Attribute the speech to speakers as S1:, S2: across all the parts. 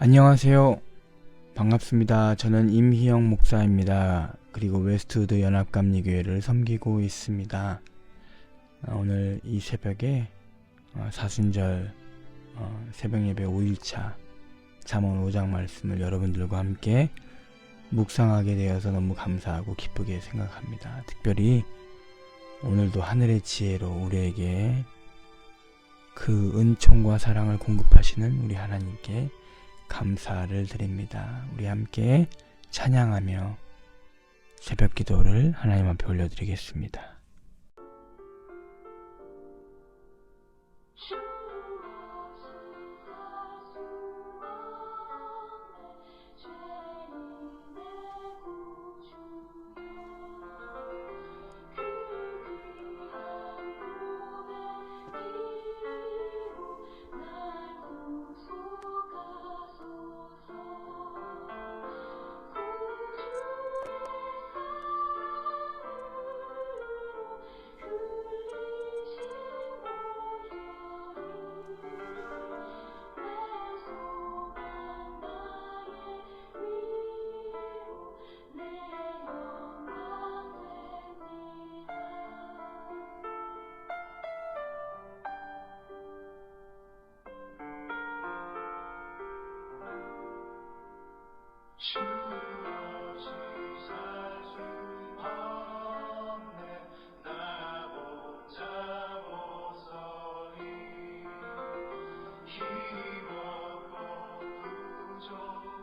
S1: 안녕하세요. 반갑습니다. 저는 임희영 목사입니다. 그리고 웨스트우드 연합감리교회를 섬기고 있습니다. 오늘 이 새벽에 사순절 새벽예배 5일차 잠언 5장 말씀을 여러분들과 함께 묵상하게 되어서 너무 감사하고 기쁘게 생각합니다. 특별히 오늘도 하늘의 지혜로 우리에게 그 은총과 사랑을 공급하시는 우리 하나님께 감사를 드립니다. 우리 함께 찬양하며 새벽 기도를 하나님 앞에 올려드리겠습니다.
S2: 주 없이 살 수 없네. 나 혼자 못 서리. 힘없고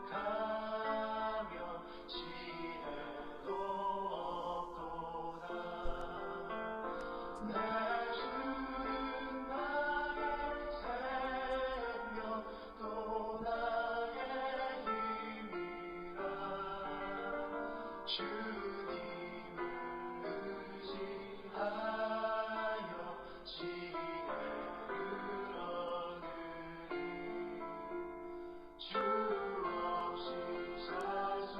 S2: 부족하며 지혜도 없도다. 내 주는 나의 생명 또 나의 주님을 의지하여 지혜를 얻으리. 주 없이 살 수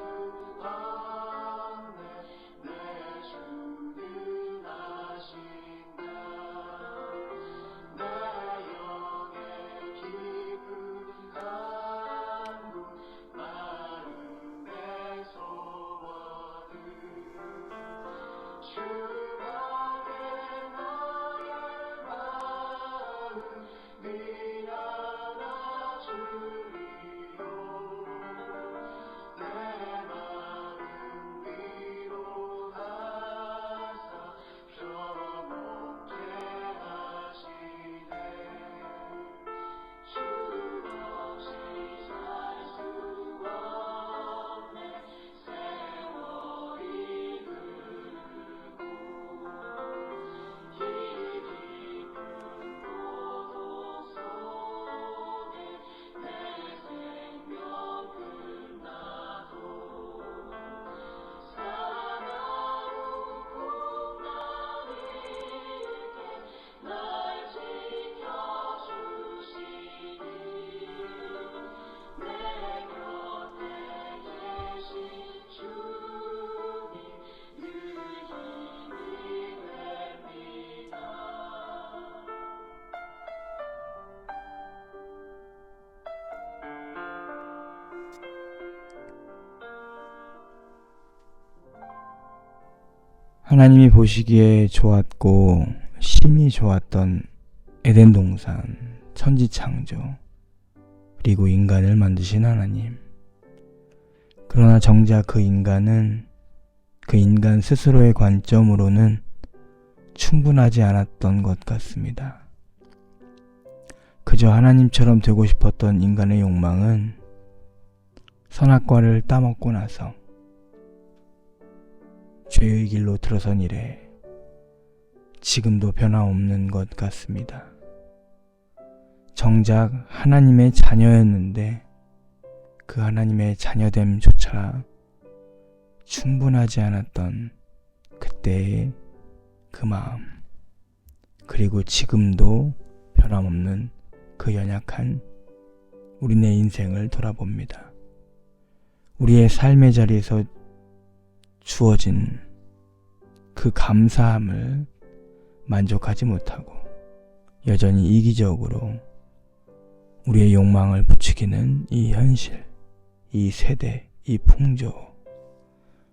S2: 없네. 내 주는 아신다. 내 영의 깊은 간구 마음에 소원을 주 안에 나의 마음 미안하 주리요. 내 마음 위로하사 평온케 하시네. 주 없이 살 수 없네. 세월이 흐르고 이 깊은 고독 속에 내 생명 끝나도 사나운 풍랑일때 날 지켜주시니 내 곁에 계신 주님 늘 힘이 됩니다.
S1: 하나님이 보시기에 좋았고 심히 좋았던 에덴 동산, 천지창조, 그리고 인간을 만드신 하나님. 그러나 정작 그 인간 스스로의 관점으로는 충분하지 않았던 것 같습니다. 그저 하나님처럼 되고 싶었던 인간의 욕망은 선악과를 따먹고 나서 죄의 길로 들어선 이래 지금도 변함없는 것 같습니다. 정작 하나님의 자녀였는데 그 하나님의 자녀됨조차 충분하지 않았던 그때의 그 마음, 그리고 지금도 변함없는 그 연약한 우리네 인생을 돌아봅니다. 우리의 삶의 자리에서 주어진 그 감사함을 만족하지 못하고 여전히 이기적으로 우리의 욕망을 부추기는 이 현실, 이 세대, 이 풍조.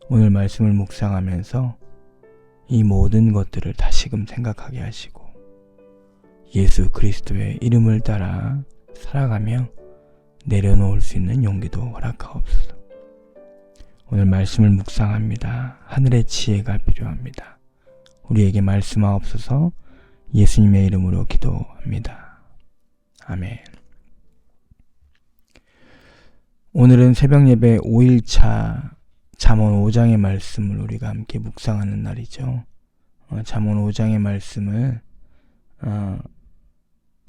S1: 오늘 말씀을 묵상하면서 이 모든 것들을 다시금 생각하게 하시고 예수 그리스도의 이름을 따라 살아가며 내려놓을 수 있는 용기도 허락하옵소서. 오늘 말씀을 묵상합니다. 하늘의 지혜가 필요합니다. 우리에게 말씀하옵소서. 예수님의 이름으로 기도합니다. 아멘. 오늘은 새벽 예배 5일차 잠언 5장의 말씀을 우리가 함께 묵상하는 날이죠. 잠언 5장의 말씀을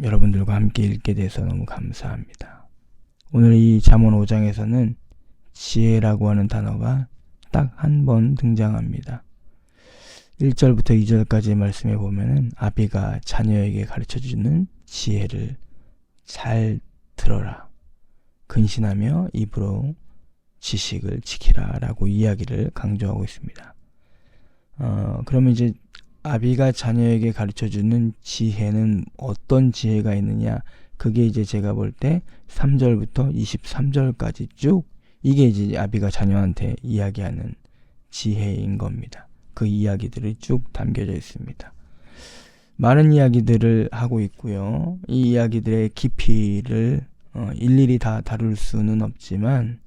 S1: 여러분들과 함께 읽게 돼서 너무 감사합니다. 오늘 이 잠언 5장에서는 지혜라고 하는 단어가 딱 한 번 등장합니다. 1절부터 2절까지의 말씀에 보면은 아비가 자녀에게 가르쳐주는 지혜를 잘 들어라. 근신하며 입으로 지식을 지키라 라고 이야기를 강조하고 있습니다. 그러면 이제 아비가 자녀에게 가르쳐주는 지혜는 어떤 지혜가 있느냐, 그게 이제 제가 볼 때 3절부터 23절까지 쭉 이게 이제 아비가 자녀한테 이야기하는 지혜인 겁니다. 그 이야기들이 쭉 담겨져 있습니다. 많은 이야기들을 하고 있고요. 이 이야기들의 깊이를 일일이 다 다룰 수는 없지만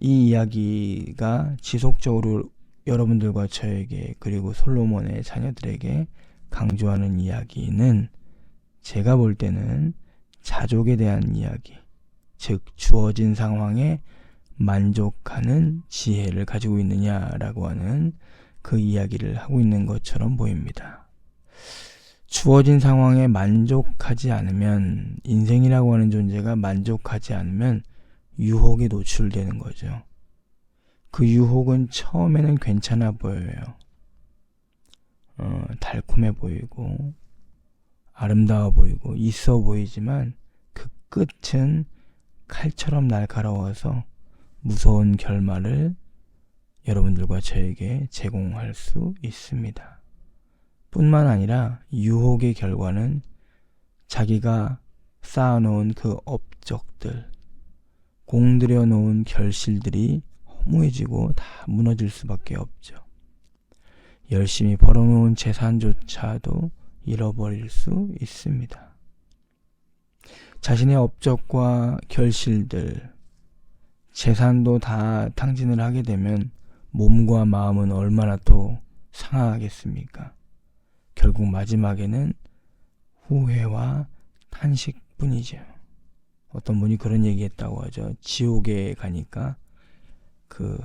S1: 이 이야기가 지속적으로 여러분들과 저에게 그리고 솔로몬의 자녀들에게 강조하는 이야기는 제가 볼 때는 자족에 대한 이야기, 즉 주어진 상황에 만족하는 지혜를 가지고 있느냐라고 하는 그 이야기를 하고 있는 것처럼 보입니다. 주어진 상황에 만족하지 않으면, 인생이라고 하는 존재가 만족하지 않으면 유혹에 노출되는 거죠. 그 유혹은 처음에는 괜찮아 보여요. 달콤해 보이고 아름다워 보이고 있어 보이지만 그 끝은 칼처럼 날카로워서 무서운 결말을 여러분들과 저에게 제공할 수 있습니다. 뿐만 아니라 유혹의 결과는 자기가 쌓아놓은 그 업적들, 공들여 놓은 결실들이 허무해지고 다 무너질 수밖에 없죠. 열심히 벌어놓은 재산조차도 잃어버릴 수 있습니다. 자신의 업적과 결실들, 재산도 다 탕진을 하게 되면 몸과 마음은 얼마나 또 상하겠습니까? 결국 마지막에는 후회와 탄식뿐이죠. 어떤 분이 그런 얘기했다고 하죠. 지옥에 가니까 그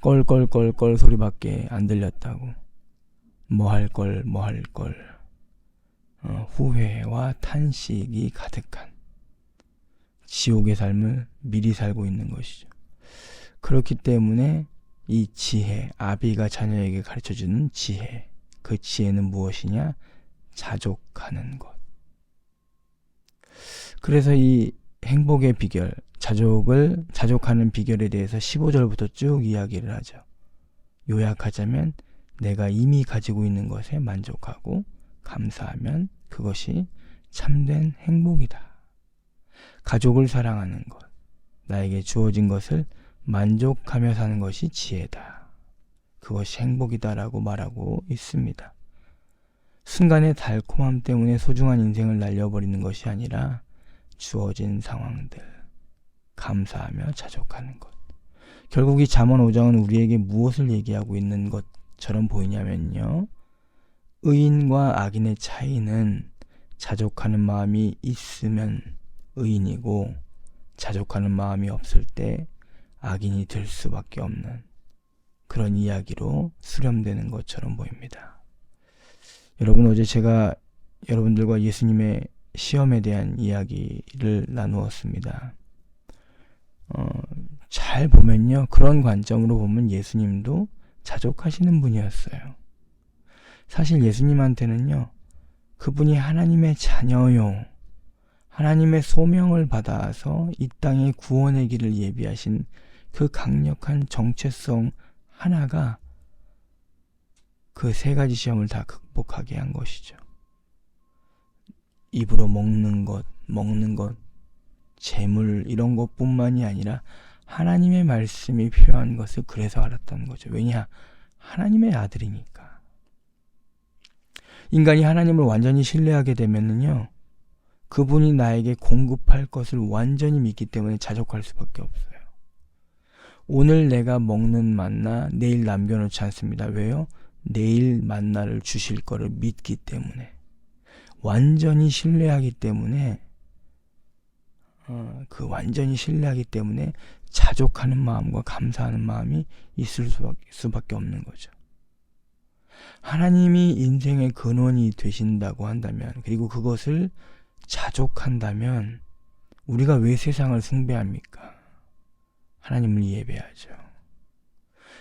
S1: 껄껄껄껄 소리밖에 안 들렸다고. 뭐 할 걸 후회와 탄식이 가득한 지옥의 삶을 미리 살고 있는 것이죠. 그렇기 때문에 이 지혜, 아비가 자녀에게 가르쳐주는 지혜, 그 지혜는 무엇이냐? 자족하는 것. 그래서 이 행복의 비결, 자족하는 비결에 대해서 15절부터 쭉 이야기를 하죠. 요약하자면 내가 이미 가지고 있는 것에 만족하고 감사하면 그것이 참된 행복이다. 가족을 사랑하는 것, 나에게 주어진 것을 만족하며 사는 것이 지혜다. 그것이 행복이다라고 말하고 있습니다. 순간의 달콤함 때문에 소중한 인생을 날려버리는 것이 아니라 주어진 상황들, 감사하며 자족하는 것. 결국 이 잠언 5장은 우리에게 무엇을 얘기하고 있는 것처럼 보이냐면요. 의인과 악인의 차이는 자족하는 마음이 있으면 의인이고 자족하는 마음이 없을 때 악인이 될 수밖에 없는 그런 이야기로 수렴되는 것처럼 보입니다. 여러분, 어제 제가 여러분들과 예수님의 시험에 대한 이야기를 나누었습니다. 잘 보면요, 그런 관점으로 보면 예수님도 자족하시는 분이었어요. 사실 예수님한테는요, 그분이 하나님의 자녀요, 하나님의 소명을 받아서 이 땅에 구원의 길을 예비하신 그 강력한 정체성 하나가 그 세 가지 시험을 다 극복하게 한 것이죠. 입으로 먹는 것, 재물 이런 것뿐만이 아니라 하나님의 말씀이 필요한 것을 그래서 알았다는 거죠. 왜냐? 하나님의 아들이니까. 인간이 하나님을 완전히 신뢰하게 되면은요, 그분이 나에게 공급할 것을 완전히 믿기 때문에 자족할 수밖에 없어요. 오늘 내가 먹는 만나 내일 남겨놓지 않습니다. 왜요? 내일 만나를 주실 거를 믿기 때문에, 완전히 신뢰하기 때문에, 완전히 신뢰하기 때문에 자족하는 마음과 감사하는 마음이 있을 수밖에 없는 거죠. 하나님이 인생의 근원이 되신다고 한다면, 그리고 그것을 자족한다면 우리가 왜 세상을 숭배합니까? 하나님을 예배하죠.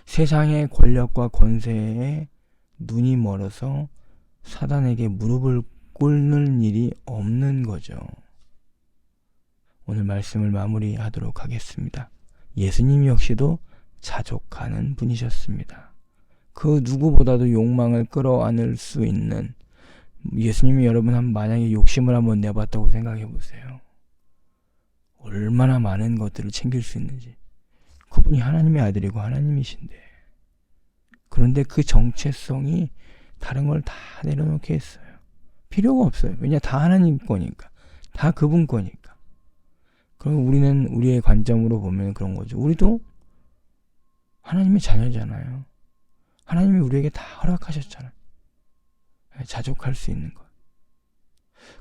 S1: 세상의 권력과 권세에 눈이 멀어서 사단에게 무릎을 꿇는 일이 없는 거죠. 오늘 말씀을 마무리하도록 하겠습니다. 예수님 역시도 자족하는 분이셨습니다. 그 누구보다도 욕망을 끌어안을 수 있는, 예수님이 여러분 만약에 욕심을 한번 내봤다고 생각해 보세요. 얼마나 많은 것들을 챙길 수 있는지. 그분이 하나님의 아들이고 하나님이신데, 그런데 그 정체성이 다른 걸 다 내려놓게 했어요. 필요가 없어요. 왜냐? 다 하나님 거니까, 다 그분 거니까. 그럼 우리는 우리의 관점으로 보면 그런 거죠. 우리도 하나님의 자녀잖아요. 하나님이 우리에게 다 허락하셨잖아요. 자족할 수 있는 것.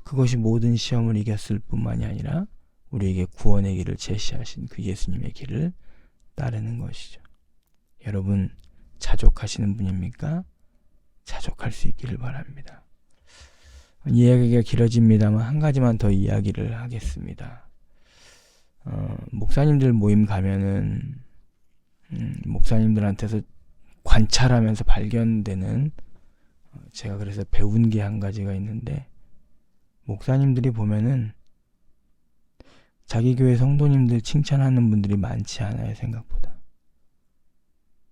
S1: 그것이 모든 시험을 이겼을 뿐만이 아니라 우리에게 구원의 길을 제시하신 그 예수님의 길을 따르는 것이죠. 여러분, 자족하시는 분입니까? 자족할 수 있기를 바랍니다. 이야기가 길어집니다만 한 가지만 더 이야기를 하겠습니다. 목사님들 모임 가면은 목사님들한테서 관찰하면서 발견되는, 제가 그래서 배운 게 한 가지가 있는데, 목사님들이 보면은 자기 교회 성도님들 칭찬하는 분들이 많지 않아요, 생각보다.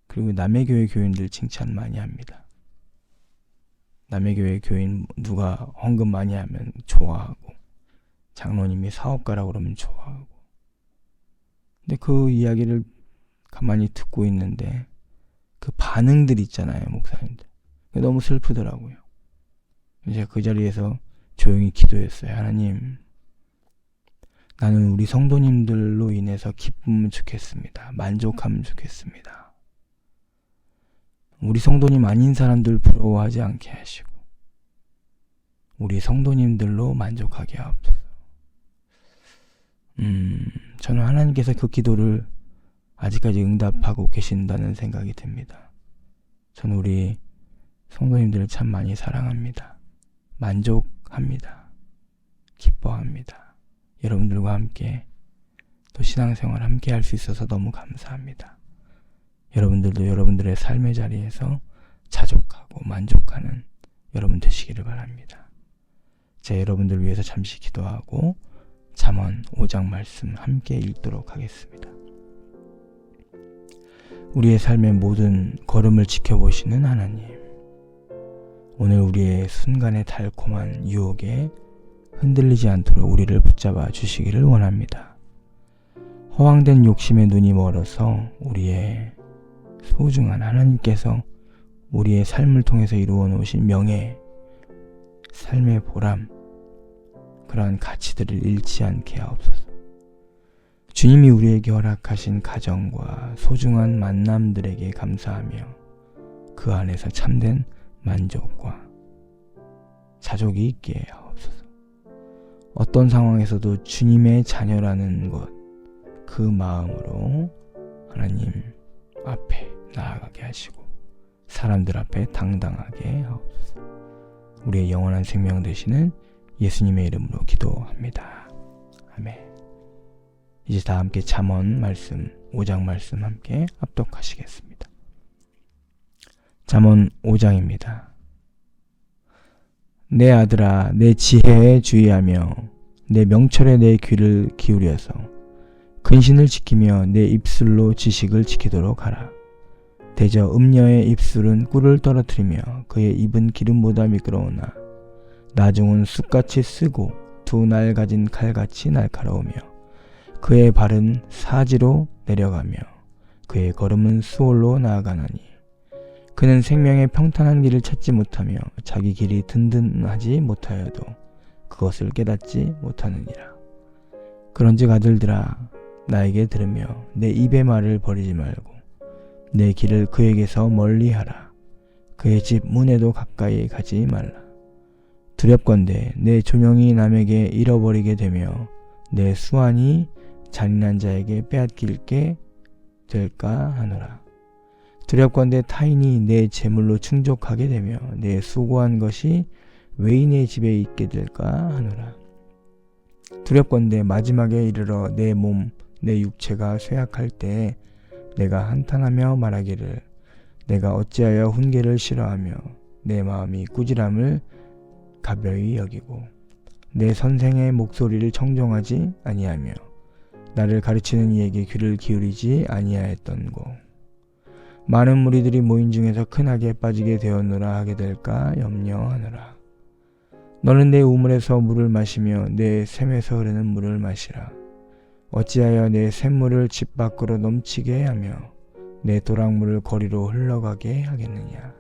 S1: 그리고 남의 교회 교인들 칭찬 많이 합니다. 남의 교회 교인 누가 헌금 많이 하면 좋아하고, 장로님이 사업가라고 그러면 좋아하고. 근데 그 이야기를 가만히 듣고 있는데 그 반응들 있잖아요, 목사님들. 너무 슬프더라고요. 제가 그 자리에서 조용히 기도했어요. 하나님, 나는 우리 성도님들로 인해서 기쁘면 좋겠습니다. 만족하면 좋겠습니다. 우리 성도님 아닌 사람들 부러워하지 않게 하시고 우리 성도님들로 만족하게 하옵소서. 저는 하나님께서 그 기도를 아직까지 응답하고 계신다는 생각이 듭니다. 저는 우리 성도님들을 참 많이 사랑합니다. 만족합니다. 기뻐합니다. 여러분들과 함께 또 신앙생활 함께 할 수 있어서 너무 감사합니다. 여러분들도 여러분들의 삶의 자리에서 자족하고 만족하는 여러분 되시기를 바랍니다. 제 여러분들을 위해서 잠시 기도하고 잠언 5장 말씀 함께 읽도록 하겠습니다. 우리의 삶의 모든 걸음을 지켜보시는 하나님, 오늘 우리의 순간의 달콤한 유혹에 흔들리지 않도록 우리를 붙잡아 주시기를 원합니다. 허황된 욕심에 눈이 멀어서 우리의 소중한 하나님께서 우리의 삶을 통해서 이루어 놓으신 명예, 삶의 보람, 그러한 가치들을 잃지 않게 하옵소서. 주님이 우리에게 허락하신 가정과 소중한 만남들에게 감사하며 그 안에서 참된 만족과 자족이 있게 하옵소서. 어떤 상황에서도 주님의 자녀라는 것, 그 마음으로 하나님 앞에 나아가게 하시고 사람들 앞에 당당하게 하옵소서. 우리의 영원한 생명 되시는 예수님의 이름으로 기도합니다. 아멘. 이제 다 함께 잠언 말씀 5장 말씀 함께 합독하시겠습니다. 잠언 5장입니다. 내 아들아, 내 지혜에 주의하며 내 명철에 내 귀를 기울여서 근신을 지키며 내 입술로 지식을 지키도록 하라. 대저 음녀의 입술은 꿀을 떨어뜨리며 그의 입은 기름보다 미끄러우나 나중은 쑥같이 쓰고 두 날 가진 칼같이 날카로우며 그의 발은 사지로 내려가며 그의 걸음은 수월로 나아가나니 그는 생명의 평탄한 길을 찾지 못하며 자기 길이 든든하지 못하여도 그것을 깨닫지 못하느니라. 그런즉 아들들아 나에게 들으며 내 입의 말을 버리지 말고 내 길을 그에게서 멀리하라. 그의 집 문에도 가까이 가지 말라. 두렵건대 내 존영이 남에게 잃어버리게 되며 내 수완이 잔인한 자에게 빼앗길게 될까 하노라. 두렵건대 타인이 내 재물로 충족하게 되며 내 수고한 것이 외인의 집에 있게 될까 하노라. 두렵건대 마지막에 이르러 내 몸, 내 육체가 쇠약할 때에 내가 한탄하며 말하기를 내가 어찌하여 훈계를 싫어하며 내 마음이 꾸지람을 가벼이 여기고 내 선생의 목소리를 청종하지 아니하며 나를 가르치는 이에게 귀를 기울이지 아니하였던고. 많은 무리들이 모인 중에서 큰 악에 빠지게 되었노라 하게 될까 염려하노라. 너는 내 우물에서 물을 마시며 내 샘에서 흐르는 물을 마시라. 어찌하여 내 샘물을 집 밖으로 넘치게 하며 내 도랑물을 거리로 흘러가게 하겠느냐.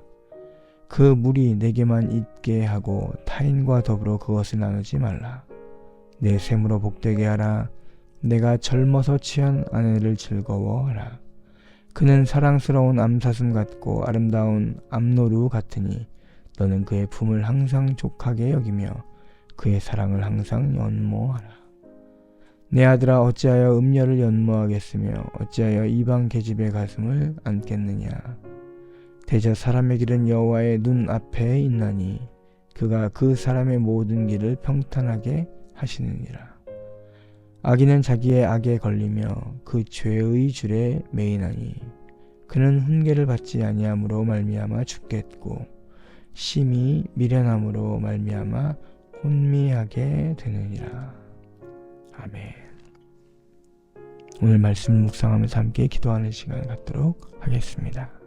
S1: 그 물이 내게만 있게 하고 타인과 더불어 그것을 나누지 말라. 내 샘으로 복되게 하라. 내가 젊어서 취한 아내를 즐거워하라. 그는 사랑스러운 암사슴 같고 아름다운 암노루 같으니 너는 그의 품을 항상 족하게 여기며 그의 사랑을 항상 연모하라. 내 아들아 어찌하여 음녀를 연모하겠으며 어찌하여 이방 계집의 가슴을 안겠느냐. 대저 사람의 길은 여호와의 눈 앞에 있나니 그가 그 사람의 모든 길을 평탄하게 하시느니라. 악인은 자기의 악에 걸리며 그 죄의 줄에 매이나니 그는 훈계를 받지 아니함으로 말미암아 죽겠고 심히 미련함으로 말미암아 혼미하게 되느니라. 아멘. 오늘 말씀 묵상하면서 함께 기도하는 시간 갖도록 하겠습니다.